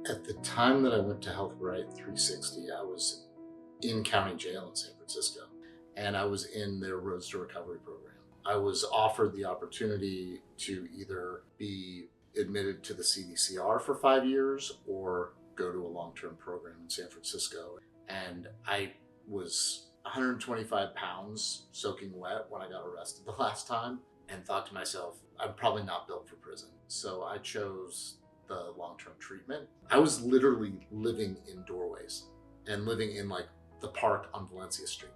At the time that I went to HealthRIGHT 360, I was in county jail in San Francisco, and I was in their Roads to Recovery program. I was offered the opportunity to either be admitted to the CDCR for 5 years or go to a long-term program in San Francisco. And I was 125 pounds soaking wet when I got arrested the last time and thought to myself, I'm probably not built for prison. So I chose the long-term treatment. I was literally living in doorways and living in like the park on Valencia Street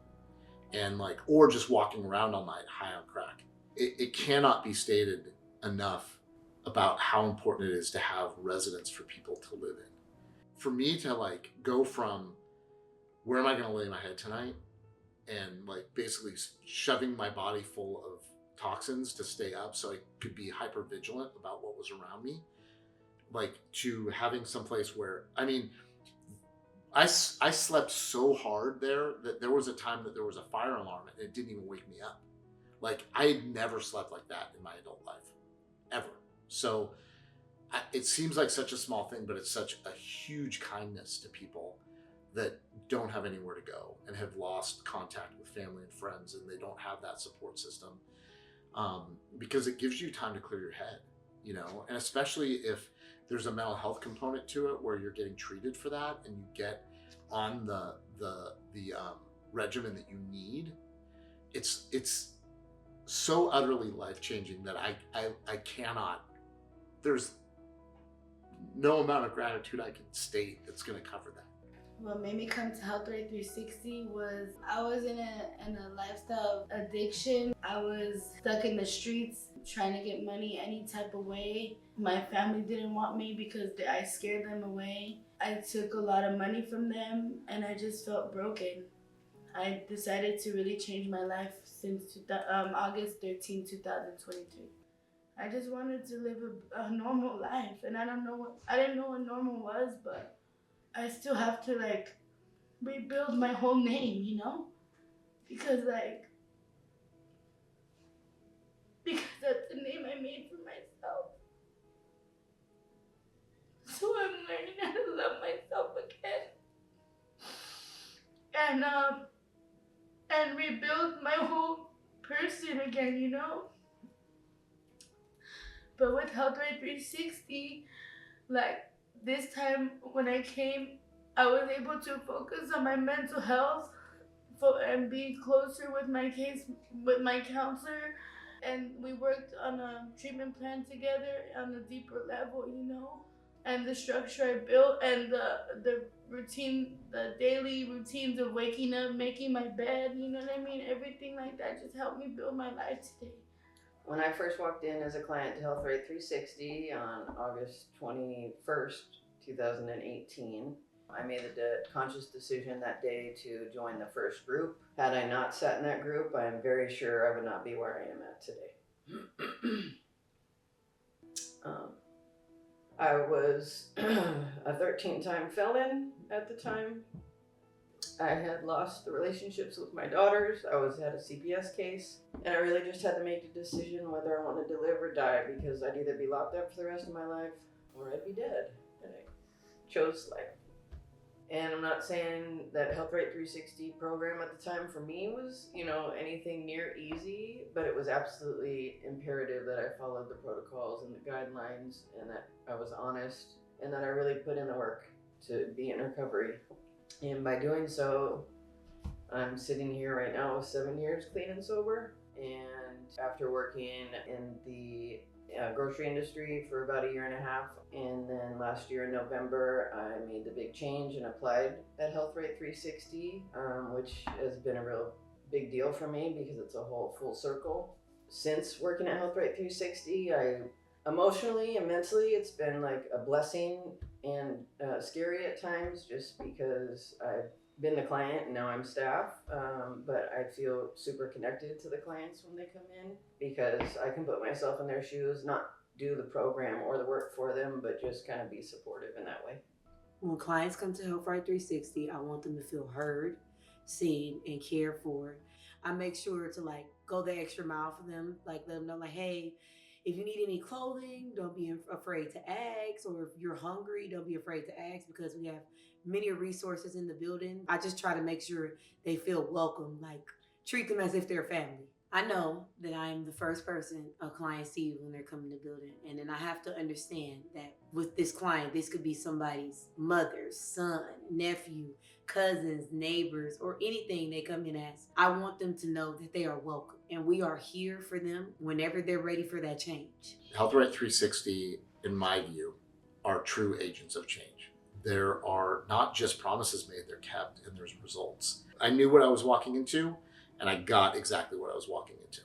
and like, or just walking around all night high on crack. It cannot be stated enough about how important it is to have residence for people to live in. For me to like go from where am I going to lay my head tonight and like basically shoving my body full of toxins to stay up so I could be hyper vigilant about what was around me, like to having some place where, I mean, I slept so hard there that there was a time that there was a fire alarm and it didn't even wake me up. Like I had never slept like that in my adult life, ever. So it seems like such a small thing, but it's such a huge kindness to people that don't have anywhere to go and have lost contact with family and friends, and they don't have that support system, because it gives you time to clear your head, you know, and especially if there's a mental health component to it where you're getting treated for that and you get on the regimen that you need. It's so utterly life-changing that I cannot, there's no amount of gratitude I can state that's going to cover that. What made me come to HealthRIGHT 360 was I was in a lifestyle of addiction. I was stuck in the streets trying to get money any type of way. My family didn't want me because I scared them away. I took a lot of money from them and I just felt broken. I decided to really change my life since August 13, 2022. I just wanted to live a normal life, and I didn't know what normal was, but I still have to like rebuild my whole name, you know? Because that's the name I made for myself. So I'm learning how to love myself again. And rebuild my whole person again, you know? But with HealthRIGHT 360, like this time when I came, I was able to focus on my mental health and be closer with my counselor. And we worked on a treatment plan together on a deeper level, you know? And the structure I built and the routine, the daily routines of waking up, making my bed, you know what I mean? Everything like that just helped me build my life today. When I first walked in as a client to HealthRIGHT 360 on August 21st, 2018, I made a conscious decision that day to join the first group. Had I not sat in that group, I am very sure I would not be where I am at today. I was a 13-time felon at the time. I had lost the relationships with my daughters. I had a CPS case, and I really just had to make a decision whether I wanted to live or die, because I'd either be locked up for the rest of my life or I'd be dead. And I chose life. And I'm not saying that HealthRIGHT 360 program at the time for me was, anything near easy, but it was absolutely imperative that I followed the protocols and the guidelines, and that I was honest, and that I really put in the work to be in recovery. And by doing so, I'm sitting here right now with 7 years clean and sober. And after working in the grocery industry for about 1.5 years, and then last year in November, I made the big change and applied at HealthRIGHT 360, which has been a real big deal for me because it's a whole full circle. Since working at HealthRIGHT 360, emotionally and mentally, it's been like a blessing and scary at times, just because I've been the client and now I'm staff, but I feel super connected to the clients when they come in because I can put myself in their shoes, not do the program or the work for them, but just kind of be supportive in that way. When clients come to HealthRIGHT 360, I want them to feel heard, seen, and cared for. I make sure to go the extra mile for them, let them know hey, If you need any clothing, don't be afraid to ask. Or if you're hungry, don't be afraid to ask, because we have many resources in the building. I just try to make sure they feel welcome, like treat them as if they're family. I know that I am the first person a client sees when they're coming to the building. And then I have to understand that with this client, this could be somebody's mother, son, nephew, cousins, neighbors, or anything they come in as. I want them to know that they are welcome and we are here for them whenever they're ready for that change. HealthRIGHT 360, in my view, are true agents of change. There are not just promises made, they're kept, and there's results. I knew what I was walking into, and I got exactly what I was walking into.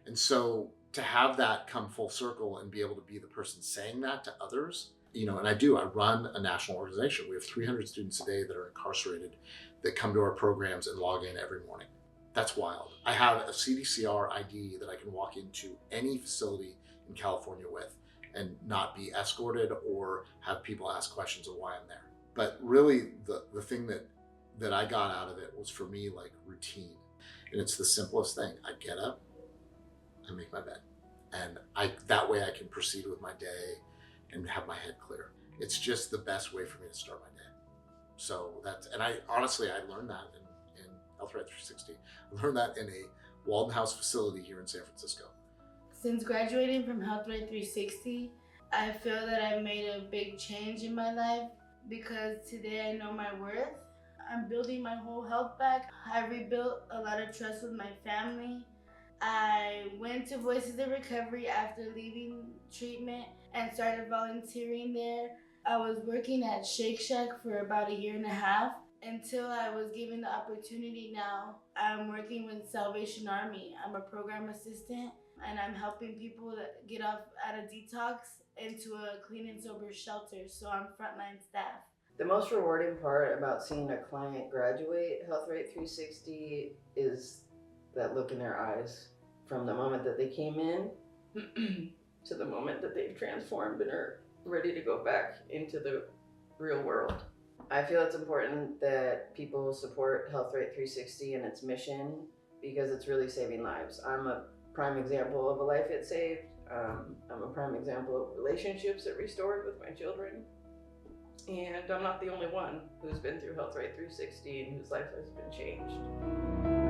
And so to have that come full circle and be able to be the person saying that to others, and I run a national organization. We have 300 students a day that are incarcerated that come to our programs and log in every morning. That's wild. I have a CDCR ID that I can walk into any facility in California with and not be escorted or have people ask questions of why I'm there. But really the thing that I got out of it was, for me, like routine. And it's the simplest thing. I get up, I make my bed, and that way I can proceed with my day and have my head clear. It's just the best way for me to start my day. So I learned that in HealthRIGHT 360. I learned that in a Walden House facility here in San Francisco. Since graduating from HealthRIGHT 360, I feel that I made a big change in my life, because today I know my worth. I'm building my whole health back. I rebuilt a lot of trust with my family. I went to Voices of Recovery after leaving treatment and started volunteering there. I was working at Shake Shack for about 1.5 years until I was given the opportunity. Now I'm working with Salvation Army. I'm a program assistant, and I'm helping people that get off out of detox into a clean and sober shelter. So I'm frontline staff. The most rewarding part about seeing a client graduate HealthRIGHT 360 is that look in their eyes from the moment that they came in to the moment that they've transformed and are ready to go back into the real world. I feel it's important that people support HealthRIGHT 360 and its mission, because it's really saving lives. I'm a prime example of a life it saved. I'm a prime example of relationships it restored with my children. And I'm not the only one who's been through HealthRIGHT 360 and whose life has been changed.